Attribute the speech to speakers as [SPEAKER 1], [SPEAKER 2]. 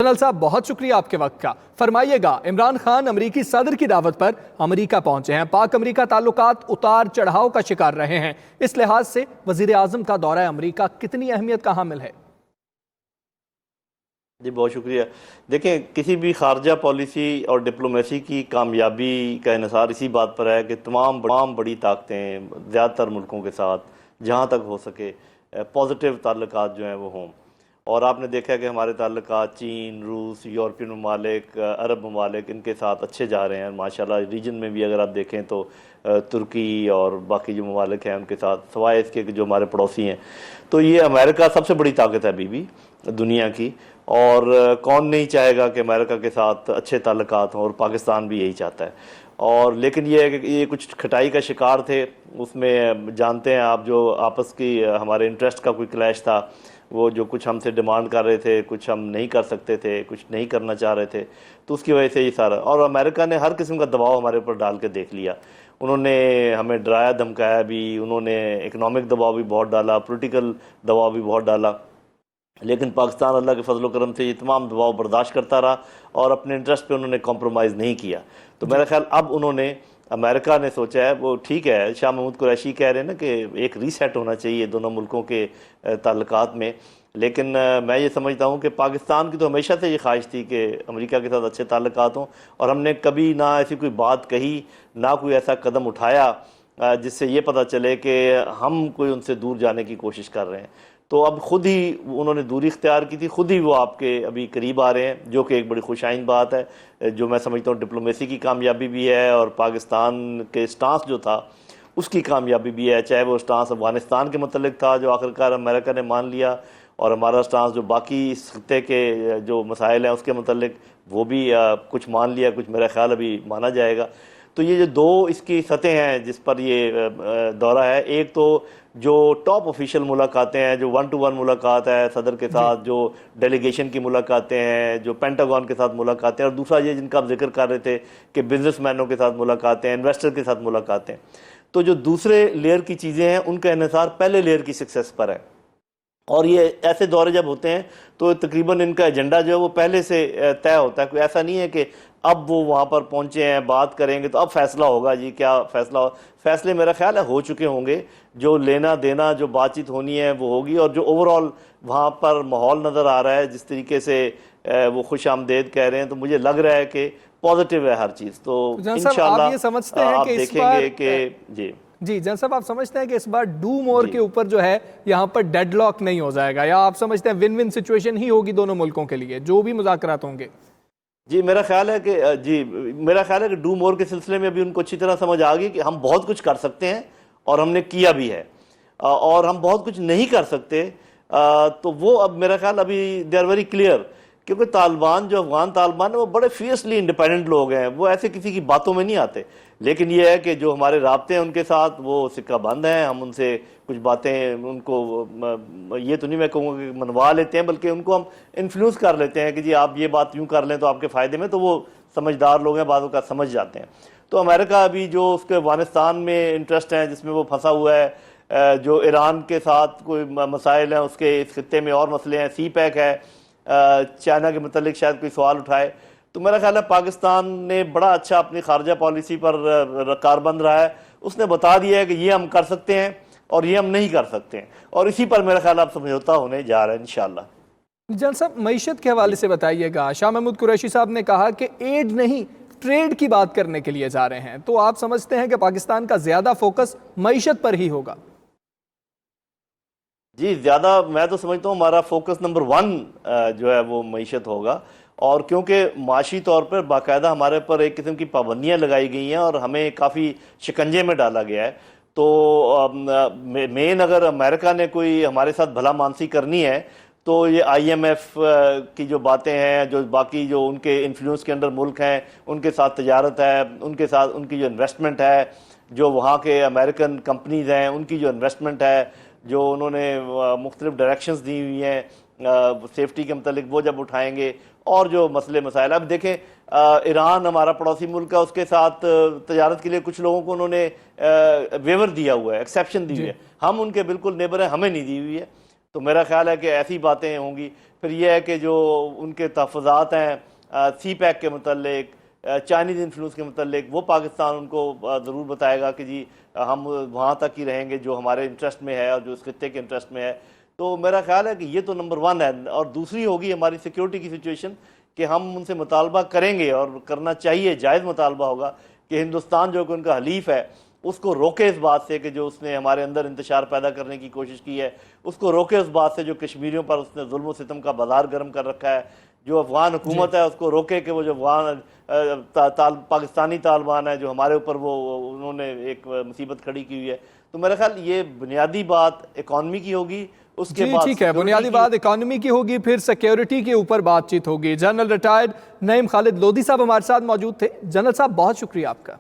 [SPEAKER 1] General साहब, बहुत शुक्रिया आपके वक्त का। फरमाइएगा, इमरान खान अमरीकी सदर की दावत पर अमरीका पहुंचे हैं। पाक अमरीका ताल्लुकात उतार चढ़ाव का शिकार रहे हैं। इस लिहाज से वजीर आजम का दौरा अमरीका कितनी अहमियत का हामिल है?
[SPEAKER 2] जी बहुत शुक्रिया। देखें, किसी भी खारजा पॉलिसी और डिप्लोमेसी की कामयाबी का इन्हिसार इसी बात पर है कि तमाम बड़ी ताकतें ज़्यादातर मुल्कों के साथ जहाँ तक हो सके पॉजिटिव ताल्लुकात जो हैं वो हों। और आपने देखा है कि हमारे ताल्लुकात चीन, रूस, यूरोपियन ममालिक, अरब ममालिक, इनके साथ अच्छे जा रहे हैं माशाल्लाह। रीजन में भी अगर आप देखें तो तुर्की और बाकी जो ममालिक हैं उनके साथ, सवाए इसके जो हमारे पड़ोसी हैं। तो ये अमेरिका सबसे बड़ी ताकत है अभी भी दुनिया की, और कौन नहीं चाहेगा कि अमेरिका के साथ अच्छे ताल्लुकात हों, और पाकिस्तान भी यही चाहता है। और लेकिन ये है कि ये कुछ खटाई का शिकार थे उसमें, जानते हैं आप, जो आपस की हमारे इंटरेस्ट का कोई क्लैश था। वो जो कुछ हमसे डिमांड कर रहे थे, कुछ हम नहीं कर सकते थे, कुछ नहीं करना चाह रहे थे, तो उसकी वजह से ये सारा। और अमेरिका ने हर किस्म का दबाव हमारे ऊपर डाल के देख लिया। उन्होंने हमें डराया धमकाया भी, उन्होंने इकनॉमिक दबाव भी बहुत डाला, पॉलिटिकल दबाव भी बहुत डाला। लेकिन पाकिस्तान अल्लाह के फजल करम से ये तमाम दबाव बर्दाश्त करता रहा और अपने इंटरेस्ट पे उन्होंने कॉम्प्रोमाइज़ नहीं किया। तो मेरा ख्याल अब उन्होंने, अमेरिका ने सोचा है, वो ठीक है, शाह महमूद कुरैशी कह रहे हैं ना कि एक रीसेट होना चाहिए दोनों मुल्कों के ताल्लुकात में। लेकिन मैं ये समझता हूँ कि पाकिस्तान की तो हमेशा से ये ख्वाहिश थी कि अमेरिका के साथ अच्छे ताल्लुकात हों, और हमने कभी ना ऐसी कोई बात कही, ना कोई ऐसा कदम उठाया जिससे ये पता चले कि हम कोई उनसे दूर जाने की कोशिश कर रहे हैं। तो अब खुद ही उन्होंने दूरी इख्तियार की थी, खुद ही वो आपके अभी करीब आ रहे हैं, जो कि एक बड़ी खुशाइन बात है, जो मैं समझता हूँ डिप्लोमेसी की कामयाबी भी है, और पाकिस्तान के स्टांस जो था उसकी कामयाबी भी है। चाहे वो स्टांस अफगानिस्तान के मतलब था जो आखिरकार अमेरिका ने मान लिया, और हमारा स्टांस जो बाकी इस खित्ते के जो मसाइल हैं उसके मतलब वो भी कुछ मान लिया, कुछ मेरा ख्याल अभी माना जाएगा। तो ये जो दो इसकी सतह हैं जिस पर ये दौरा है, एक तो जो टॉप ऑफिशियल मुलाकातें हैं, जो 1-to-1 मुलाकात है सदर के साथ, जो डेलीगेशन की मुलाकातें हैं, जो पेंटागन के साथ मुलाकातें, और दूसरा ये जिनका आप जिक्र कर रहे थे कि बिजनेसमैनों के साथ मुलाकातें, इन्वेस्टर के साथ मुलाकातें। तो जो दूसरे लेयर की चीज़ें हैं उनका इन्हिसार पहले लेयर की सक्सेस पर है। और ये ऐसे दौरे जब होते हैं तो तकरीबन इनका एजेंडा जो है वो पहले से तय होता है। कोई ऐसा नहीं है कि अब वो वहाँ पर पहुँचे हैं, बात करेंगे तो अब फैसला होगा। जी क्या फैसला हो? फैसले मेरा ख्याल है हो चुके होंगे। जो लेना देना, जो बातचीत होनी है वो होगी, और जो ओवरऑल वहाँ पर माहौल नज़र आ रहा है, जिस तरीके से वो खुश आमदेद कह रहे हैं, तो मुझे लग रहा है कि पॉजिटिव है हर चीज़। तो इंशाल्लाह आप देखेंगे कि
[SPEAKER 1] जी जनरल साहब, आप समझते हैं कि इस बार डू मोर के ऊपर जो है यहाँ पर डेडलॉक नहीं हो जाएगा, या आप समझते हैं विन विन सिचुएशन ही होगी दोनों मुल्कों के लिए जो भी मुज़ाकरात होंगे?
[SPEAKER 2] जी मेरा ख्याल है कि डू मोर के सिलसिले में अभी उनको अच्छी तरह समझ आ गई कि हम बहुत कुछ कर सकते हैं और हमने किया भी है, और हम बहुत कुछ नहीं कर सकते। तो वो अब मेरा ख्याल अभी दे आर वेरी क्लियर, क्योंकि तालिबान, जो अफगान तालिबान है, वो बड़े फियर्सली इंडिपेंडेंट लोग हैं, वो ऐसे किसी की बातों में नहीं आते। लेकिन ये है कि जो हमारे राब्ते हैं उनके साथ वो सिक्का बंद हैं। हम उनसे कुछ बातें, उनको ये तो नहीं मैं कहूँगा कि मनवा लेते हैं, बल्कि उनको हम इन्फ्लुएंस कर लेते हैं कि जी आप ये बात यूँ कर लें तो आपके फ़ायदे में। तो वो समझदार लोग हैं, बातों का समझ जाते हैं। तो अमेरिका अभी जो उसके अफगानिस्तान में इंटरेस्ट है जिसमें वो फंसा हुआ है, जो ईरान के साथ कोई मसाइल हैं उसके, इस खत्ते में और मसले हैं, सी पैक है, चाइना के मतलब शायद कोई सवाल उठाए। तो मेरा ख्याल है पाकिस्तान ने बड़ा अच्छा अपनी खारजा पॉलिसी पर कारबंद रहा है। उसने बता दिया है कि ये हम कर सकते हैं और ये हम नहीं कर सकते हैं, और इसी पर मेरा ख्याल अब समझौता होने जा रहा है इंशाल्लाह।
[SPEAKER 1] जनरल साहब, मईशत के हवाले से बताइएगा। शाह महमूद कुरैशी साहब ने कहा कि एड नहीं, ट्रेड की बात करने के लिए जा रहे हैं, तो आप समझते हैं कि पाकिस्तान का ज्यादा फोकस मईशत पर ही होगा?
[SPEAKER 2] जी ज़्यादा मैं तो समझता हूँ हमारा फोकस नंबर 1 जो है वो मईशत होगा। और क्योंकि माशी तौर पर बाकायदा हमारे पर एक किस्म की पाबंदियाँ लगाई गई हैं और हमें काफ़ी शिकंजे में डाला गया है। तो मेन अगर अमेरिका ने कोई हमारे साथ भला मानसी करनी है तो ये IMF की जो बातें हैं, जो बाकी जो उनके इन्फ्लुएंस के अंदर मुल्क हैं उनके साथ तजारत है, उनके साथ उनकी जो इन्वेस्टमेंट है, जो वहाँ के अमेरिकन कंपनीज हैं उनकी जो इन्वेस्टमेंट है, जो उन्होंने मुख्तलिफ डायरेक्शंस दी हुई हैं सेफ्टी के मतलब, वो जब उठाएंगे, और जो मसले मसाइल। अब देखें, ईरान हमारा पड़ोसी मुल्क है, उसके साथ तजारत के लिए कुछ लोगों को उन्होंने वेवर दिया हुआ है, एक्सेप्शन दी हुई है। हम उनके बिल्कुल नेबर हैं, हमें नहीं दी हुई है। तो मेरा ख्याल है कि ऐसी बातें होंगी। फिर यह है कि जो उनके तहफ़्फ़ुज़ात हैं सी पैक के मतलब, चाइनीज़ इन्फ्लुएंस के मतलब, वो पाकिस्तान उनको ज़रूर बताएगा कि जी हम वहाँ तक ही रहेंगे जो हमारे इंटरेस्ट में है और जो इस खित्ते के इंटरेस्ट में है। तो मेरा ख्याल है कि ये तो नंबर 1 है। और दूसरी होगी हमारी सिक्योरिटी की सिचुएशन, कि हम उनसे मुतालबा करेंगे और करना चाहिए, जायज़ मुतालबा होगा कि हिंदुस्तान जो कि उनका हलीफ है उसको रोके इस बात से कि जो उसने हमारे अंदर इंतशार पैदा करने की कोशिश की है, उसको रोके उस बात से जो कश्मीरियों पर उसने जुल्म और सितम का बाजार गर्म कर रखा है। जो अफगान हुकूमत है उसको रोके कि वो जो अफगान पाकिस्तानी तालिबान है जो हमारे ऊपर वो उन्होंने एक मुसीबत खड़ी की हुई है। तो मेरा ख्याल ये बुनियादी बात इकॉनमी की होगी, उसके
[SPEAKER 1] जी
[SPEAKER 2] बाद
[SPEAKER 1] ठीक है, बुनियादी बात इकॉनमी की होगी, फिर सिक्योरिटी के ऊपर बातचीत होगी। जनरल रिटायर्ड नईम खालिद लोधी साहब हमारे साथ मौजूद थे। जनरल साहब बहुत शुक्रिया आपका।